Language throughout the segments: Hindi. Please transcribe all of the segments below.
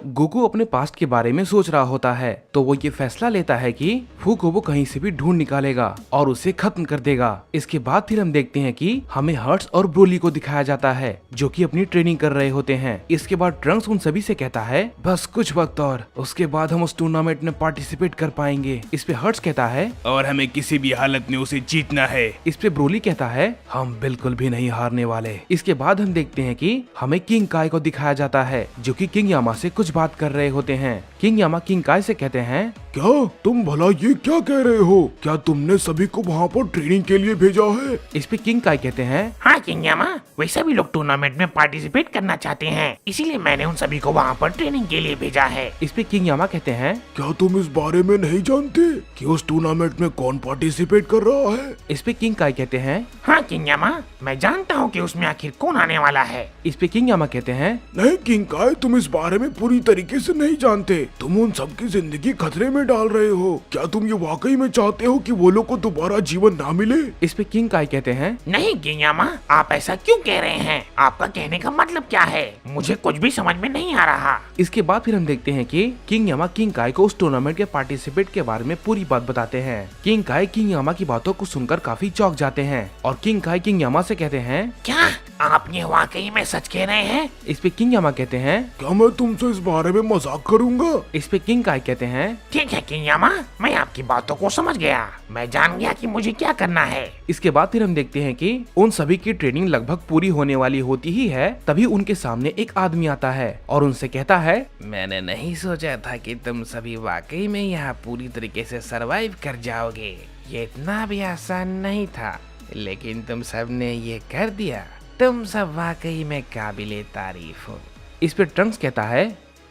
गोकू अपने पास्ट के बारे में सोच रहा होता है तो वो ये फैसला लेता है कि फू को वो कहीं से भी ढूंढ निकालेगा और उसे खत्म कर देगा। इसके बाद फिर हम देखते हैं कि हमें हर्ट्स और ब्रोली को दिखाया जाता है जो कि अपनी ट्रेनिंग कर रहे होते हैं। इसके बाद ट्रंक्स उन सभी से कहता है बस कुछ वक्त और उसके बाद हम उस टूर्नामेंट में पार्टिसिपेट कर पाएंगे। इस पे हर्ट्स कहता है और हमें किसी भी हालत में उसे जीतना है। इस पे ब्रोली कहता है हम बिल्कुल भी नहीं हारने वाले। इसके बाद हम देखते हैं कि हमें किंग काय को दिखाया जाता है जो कि किंग यामा से कुछ बात कर रहे होते हैं। किंग यामा किंग काय से कहते हैं क्या तुम भला ये क्या कह रहे हो? क्या तुमने सभी को वहाँ पर ट्रेनिंग के लिए भेजा है? इस पे किंग काय कहते हैं हाँ किंग यामा, वे सभी लोग टूर्नामेंट में पार्टिसिपेट करना चाहते हैं, इसीलिए मैंने उन सभी को वहाँ पर ट्रेनिंग के लिए भेजा है। इस पे किंग यामा कहते हैं क्या तुम इस बारे में नहीं जानते कि उस टूर्नामेंट में कौन पार्टिसिपेट कर रहा है? इस पे किंग काय कहते हैं हाँ किंग यामा, मैं जानता हूँ कि उसमें आखिर कौन आने वाला है। इस पे किंग यामा कहते हैं नहीं किंग काय, तुम इस बारे में पूरी तरीके से नहीं जानते। तुम उन सबकी जिंदगी खतरे में डाल रहे हो। क्या तुम ये वाकई में चाहते हो कि वो लोग को दोबारा जीवन ना मिले? इस पे किंग काय कहते हैं नहीं किंग यामा, आप ऐसा क्यों कह रहे हैं? आपका कहने का मतलब क्या है? मुझे कुछ भी समझ में नहीं आ रहा। इसके बाद फिर हम देखते हैं कि किंग यामा किंग काय को उस टूर्नामेंट के पार्टिसिपेट के बारे में पूरी बात बताते हैं। किंग काय किंग यामा की बातों को सुनकर काफी चौंक जाते हैं और किंग काय किंग यामा से कहते हैं क्या आप ये वाकई में सच कह रहे हैं? इस पे किंग यामा कहते हैं क्या मैं तुमसे इस बारे में मजाक करूंगा? इस पे किंग काय कहते हैं ठीक है किंग यामा, मैं आपकी बातों को समझ गया। मैं जान गया कि मुझे क्या करना है। इसके बाद फिर हम देखते हैं कि उन सभी की ट्रेनिंग लगभग पूरी होने वाली होती ही है, तभी उनके सामने एक आदमी आता है और उनसे कहता है मैंने नहीं सोचा था कि तुम सभी वाकई में यहाँ पूरी तरीके से सरवाइव कर जाओगे। ये इतना भी आसान नहीं था, लेकिन तुम सब ने ये कर दिया। तुम सब वाकई में काबिले तारीफ हो। इस पे ट्रंक्स कहता है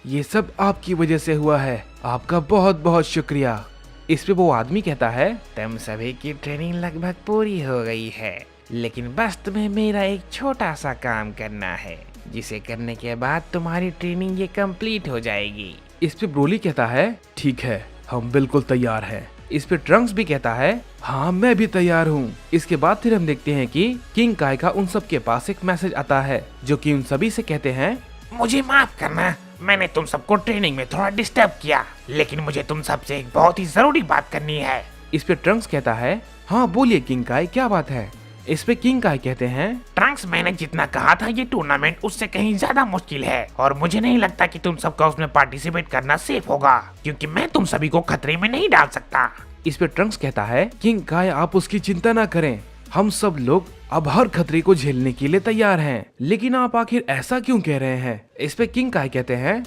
ये सब आपकी वजह से हुआ है, आपका बहुत बहुत शुक्रिया। इस पे वो आदमी कहता है तुम सभी की ट्रेनिंग लगभग पूरी हो गई है, लेकिन बस तुम्हें मेरा एक छोटा सा काम करना है, जिसे करने के बाद तुम्हारी ट्रेनिंग ये कंप्लीट हो जाएगी। इस पे ब्रोली कहता है ठीक है, हम बिल्कुल तैयार हैं। इस पे ट्रंक्स भी कहता है हाँ मैं भी तैयार हूँ। इसके बाद फिर हम देखते हैं कि किंग काय का उन सब के पास एक मैसेज आता है जो कि उन सभी से कहते हैं मुझे माफ करना, मैंने तुम सबको ट्रेनिंग में थोड़ा डिस्टर्ब किया, लेकिन मुझे तुम सबसे एक बहुत ही जरूरी बात करनी है। इस पे ट्रंक्स कहता है हाँ बोलिए किंग काय क्या बात है। इस पे किंग काय कहते हैं ट्रंक्स, मैंने जितना कहा था ये टूर्नामेंट उससे कहीं ज्यादा मुश्किल है और मुझे नहीं लगता कि तुम सबका उसमें पार्टिसिपेट करना सेफ होगा, क्योंकि मैं तुम सभी को खतरे में नहीं डाल सकता। इस पे ट्रंक्स कहता है किंग काय आप उसकी चिंता ना करें, हम सब लोग अब हर खतरे को झेलने के लिए तैयार हैं, लेकिन आप आखिर ऐसा क्यों कह रहे हैं। इस पे किंग काय कहते हैं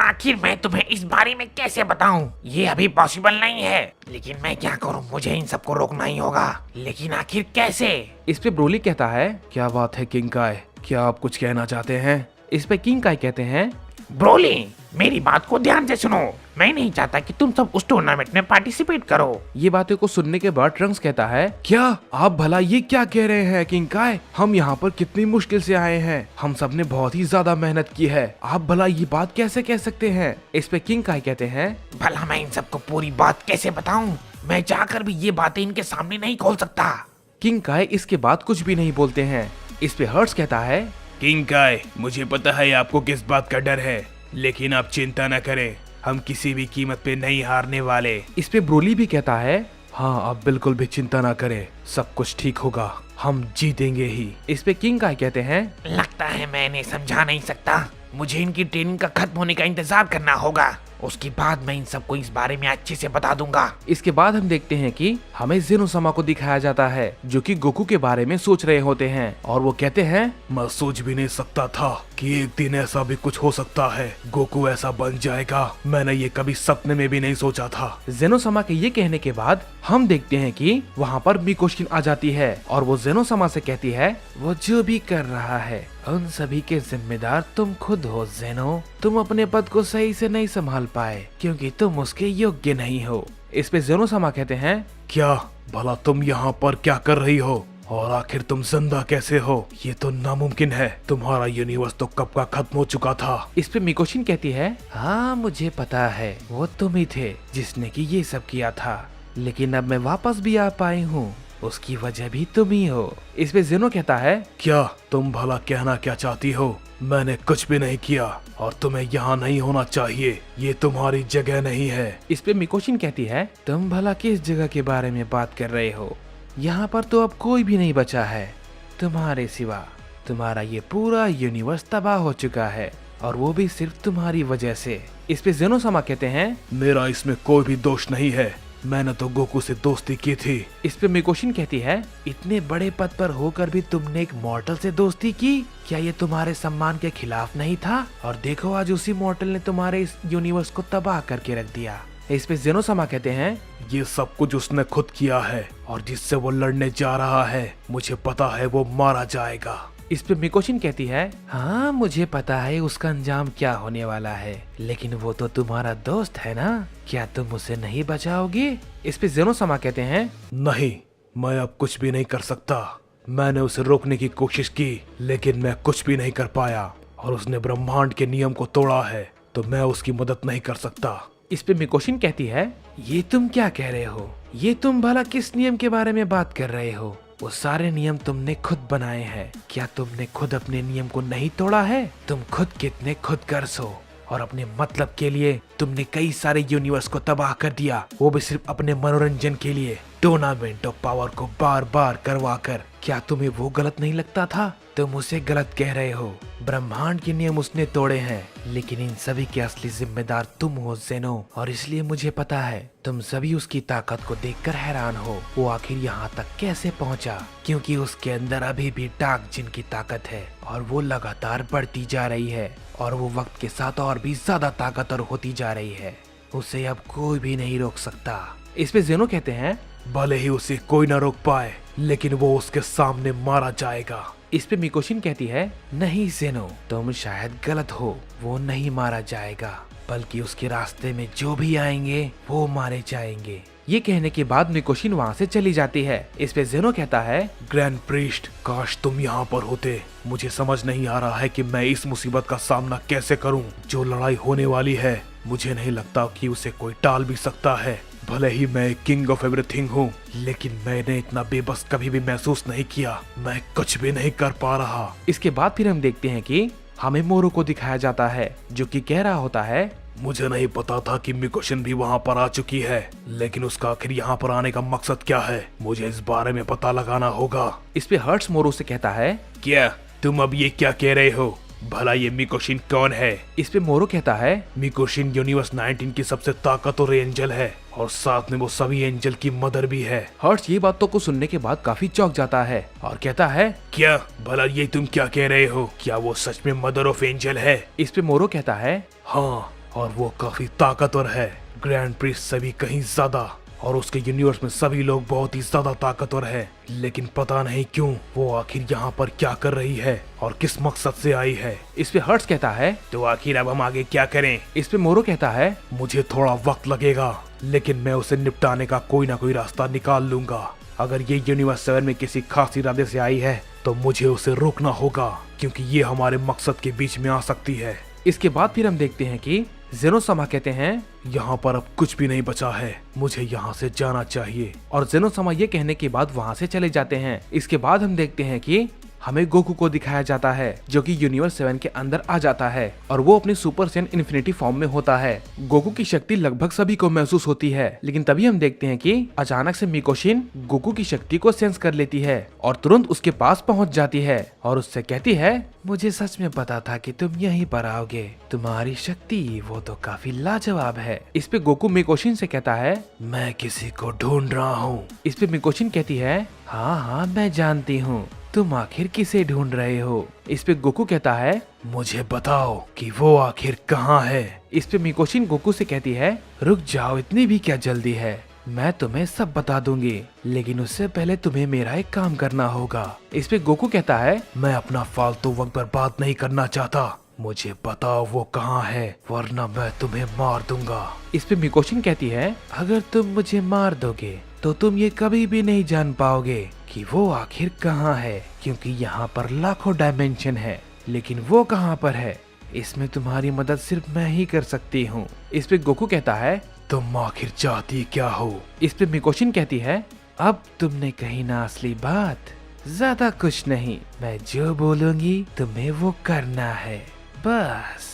आखिर मैं तुम्हें इस बारे में कैसे बताऊं? ये अभी पॉसिबल नहीं है, लेकिन मैं क्या करूं, मुझे इन सबको रोकना ही होगा, लेकिन आखिर कैसे? इस पे ब्रोली कहता है क्या बात है किंग काय, क्या आप कुछ कहना चाहते हैं। इस पे किंग काय कहते हैं ब्रोली, मेरी बात को ध्यान से सुनो, मैं नहीं चाहता कि तुम सब उस टूर्नामेंट में पार्टिसिपेट करो। ये बातें को सुनने के बाद ट्रंक्स कहता है क्या आप भला ये क्या कह रहे हैं किंग काय, हम यहाँ पर कितनी मुश्किल से आए हैं, हम सब ने बहुत ही ज्यादा मेहनत की है, आप भला ये बात कैसे कह सकते हैं। इस पे किंग काय कहते हैं भला मैं इन सबको पूरी बात कैसे बताऊं, मैं चाहकर भी ये बातें इनके सामने नहीं खोल सकता। किंग काय इसके बाद कुछ भी नहीं बोलते हैं। इस पे हर्ट्स कहता है किंग काय, मुझे पता है आपको किस बात का डर है, लेकिन आप चिंता न करें, हम किसी भी कीमत पे नहीं हारने वाले। इस पे ब्रोली भी कहता है हाँ आप बिल्कुल भी चिंता ना करें, सब कुछ ठीक होगा, हम जीतेंगे ही। इस पे किंग काय कहते हैं लगता है मैं इन्हें समझा नहीं सकता, मुझे इनकी ट्रेनिंग का खत्म होने का इंतजार करना होगा, उसके बाद मैं इन सबको इस बारे में अच्छे से बता दूंगा। इसके बाद हम देखते हैं कि हमें ज़ेनोसामा को दिखाया जाता है जो कि गोकू के बारे में सोच रहे होते हैं और वो कहते हैं मैं सोच भी नहीं सकता था कि एक दिन ऐसा भी कुछ हो सकता है, गोकू ऐसा बन जाएगा, मैंने ये कभी सपने में भी नहीं सोचा था। ज़ेनोसामा के ये कहने के बाद हम देखते हैं कि वहाँ पर मिकोशिन आ जाती है और वो ज़ेनोसामा से कहती है वो जो भी कर रहा है उन सभी के जिम्मेदार तुम खुद हो ज़ेनो, तुम अपने पद को सही से नहीं संभाल पाए क्योंकि तुम उसके योग्य नहीं हो। इस पे ज़ेनोसामा कहते हैं क्या भला तुम यहाँ पर क्या कर रही हो और आखिर तुम जिंदा कैसे हो, ये तो नामुमकिन है, तुम्हारा यूनिवर्स तो कब का खत्म हो चुका था। इस पे मिकोशिन कहती है हाँ मुझे पता है, वो तुम ही थे जिसने कि ये सब किया था, लेकिन अब मैं वापस भी आ पाई हूँ उसकी वजह भी तुम ही हो। इस पे जेनो कहता है, क्या तुम भला कहना क्या चाहती हो? मैंने कुछ भी नहीं किया और तुम्हें यहाँ नहीं होना चाहिए। ये तुम्हारी जगह नहीं है। इस पे मिकोशिन कहती है, तुम भला किस जगह के बारे में बात कर रहे हो? यहाँ पर तो अब कोई भी नहीं बचा है तुम्हारे सिवा। तुम्हारा ये पूरा यूनिवर्स तबाह हो चुका है और वो भी सिर्फ तुम्हारी वजह से। इस पे जेनो समा कहते हैं, मेरा इसमें कोई भी दोष नहीं है। मैंने तो गोकू से दोस्ती की थी। इस पे मिकोशिन कहती है, इतने बड़े पद पर होकर भी तुमने एक मॉर्टल से दोस्ती की? क्या ये तुम्हारे सम्मान के खिलाफ नहीं था? और देखो आज उसी मॉर्टल ने तुम्हारे इस यूनिवर्स को तबाह करके रख दिया। इस पे जेनो समा कहते हैं, ये सब कुछ उसने खुद किया है और जिससे वो लड़ने जा रहा है मुझे पता है वो मारा जाएगा। इस पे मिकोशिन कहती है, हाँ मुझे पता है उसका अंजाम क्या होने वाला है, लेकिन वो तो तुम्हारा दोस्त है ना, क्या तुम उसे नहीं बचाओगे? इस पे जेनो समा कहते हैं, नहीं, मैं अब कुछ भी नहीं कर सकता। मैंने उसे रोकने की कोशिश की लेकिन मैं कुछ भी नहीं कर पाया और उसने ब्रह्मांड के नियम को तोड़ा है, तो मैं उसकी मदद नहीं कर सकता। इस पे मिकोशिन कहती है, ये तुम क्या कह रहे हो? ये तुम भला किस नियम के बारे में बात कर रहे हो? वो सारे नियम तुमने खुद बनाए हैं। क्या तुमने खुद अपने नियम को नहीं तोड़ा है? तुम खुद कितने खुदगर्ज हो और अपने मतलब के लिए तुमने कई सारे यूनिवर्स को तबाह कर दिया, वो भी सिर्फ अपने मनोरंजन के लिए, टूर्नामेंट ऑफ पावर को बार बार करवा कर। क्या तुम्हें वो गलत नहीं लगता था? तुम उसे गलत कह रहे हो। ब्रह्मांड के नियम उसने तोड़े हैं, लेकिन इन सभी के असली जिम्मेदार तुम हो जेनो, और इसलिए मुझे पता है तुम सभी उसकी ताकत को देखकर हैरान हो। वो आखिर यहाँ तक कैसे पहुँचा? क्योंकि उसके अंदर अभी भी डार्क जिन की ताकत है और वो लगातार बढ़ती जा रही है और वो वक्त के साथ और भी ज्यादा ताकतवर होती जा रही है। उसे अब कोई भी नहीं रोक सकता। इस पे जेनो कहते हैं, भले ही उसे कोई न रोक पाए लेकिन वो उसके सामने मारा जाएगा। इस पे मिकोशिन कहती है, नहीं जेनो, तुम शायद गलत हो। वो नहीं मारा जाएगा, बल्कि उसके रास्ते में जो भी आएंगे वो मारे जाएंगे। ये कहने के बाद मिकोशिन वहाँ से चली जाती है। इस पे जेनो कहता है, ग्रैंड प्रीस्ट, काश तुम यहाँ पर होते। मुझे समझ नहीं आ रहा है कि मैं इस मुसीबत का सामना कैसे करूँ। जो लड़ाई होने वाली है मुझे नहीं लगता कि उसे कोई टाल भी सकता है। भले ही मैं किंग ऑफ एवरीथिंग हूँ, लेकिन मैंने इतना बेबस कभी भी महसूस नहीं किया। मैं कुछ भी नहीं कर पा रहा। इसके बाद फिर हम देखते हैं कि हमें मोरू को दिखाया जाता है, जो कि कह रहा होता है, मुझे नहीं पता था कि मिकोशिन भी वहाँ पर आ चुकी है, लेकिन उसका आखिर यहाँ पर आने का मकसद क्या है? मुझे इस बारे में पता लगाना होगा। इस पे हर्ट्स मोरू से कहता है, क्या तुम अब ये क्या कह रहे हो? भला ये मिकोशिन कौन है? इस पे मोरू कहता है, मिकोशिन यूनिवर्स 19 की सबसे ताकतवर एंजल है और साथ में वो सभी एंजल की मदर भी है। हर्ट्स ये बातों को सुनने के बाद काफी चौंक जाता है और कहता है, क्या भला ये तुम क्या कह रहे हो? क्या वो सच में मदर ऑफ एंजल है? इस पे मोरू कहता है, हाँ, और वो काफी ताकतवर है। ग्रैंड प्रीस्ट से भी कहीं ज्यादा, और उसके यूनिवर्स में सभी लोग बहुत ही ज्यादा ताकतवर है। लेकिन पता नहीं क्यों वो आखिर यहाँ पर क्या कर रही है और किस मकसद से आई है। इस पे हर्ट्स कहता है, तो आखिर अब हम आगे क्या करें? इस पे मोरू कहता है, मुझे थोड़ा वक्त लगेगा, लेकिन मैं उसे निपटाने का कोई ना कोई रास्ता निकाल लूंगा। अगर ये यूनिवर्स 7 में किसी खास इरादे से आई है तो मुझे उसे रोकना होगा, क्योंकि ये हमारे मकसद के बीच में आ सकती है। इसके बाद फिर हम देखते हैं कि जेनो समा कहते हैं, यहाँ पर अब कुछ भी नहीं बचा है, मुझे यहाँ से जाना चाहिए। और जेनो समा ये कहने के बाद वहाँ से चले जाते हैं। इसके बाद हम देखते हैं कि हमें गोकू को दिखाया जाता है, जो कि यूनिवर्स 7 के अंदर आ जाता है और वो अपनी सुपर सैयन इन्फिनिटी फॉर्म में होता है। गोकू की शक्ति लगभग सभी को महसूस होती है, लेकिन तभी हम देखते हैं कि अचानक से मिकोशिन गोकू की शक्ति को सेंस कर लेती है और तुरंत उसके पास पहुंच जाती है और उससे कहती है, मुझे सच में पता था कि तुम यहीं पर आओगे। तुम्हारी शक्ति वो तो काफी लाजवाब है। इस पे गोकू मिकोशिन से कहता है, मैं किसी को ढूंढ रहा हूँ। इस पे मिकोशिन कहती है, हाँ मैं जानती हूँ, तुम आखिर किसे ढूंढ रहे हो? इस पे गोकू कहता है, मुझे बताओ कि वो आखिर कहाँ है। इस पे मिकोशिन गोकू से कहती है, रुक जाओ, इतनी भी क्या जल्दी है, मैं तुम्हें सब बता दूंगी, लेकिन उससे पहले तुम्हें मेरा एक काम करना होगा। इस पे गोकू कहता है, मैं अपना फालतू वक्त बर्बाद नहीं करना चाहता, मुझे बताओ वो कहाँ है, वरना मैं तुम्हें मार दूंगा। इस पे मिकोशिन कहती है, अगर तुम मुझे मार दोगे तो तुम ये कभी भी नहीं जान पाओगे कि वो आखिर कहाँ है, क्योंकि यहाँ पर लाखों डायमेंशन है, लेकिन वो कहाँ पर है इसमें तुम्हारी मदद सिर्फ मैं ही कर सकती हूँ। इस पे गोकू कहता है, तुम आखिर चाहती क्या हो? इस पे मिकोशिन कहती है, अब तुमने कही ना असली बात। ज्यादा कुछ नहीं, मैं जो बोलूंगी तुम्हें वो करना है बस।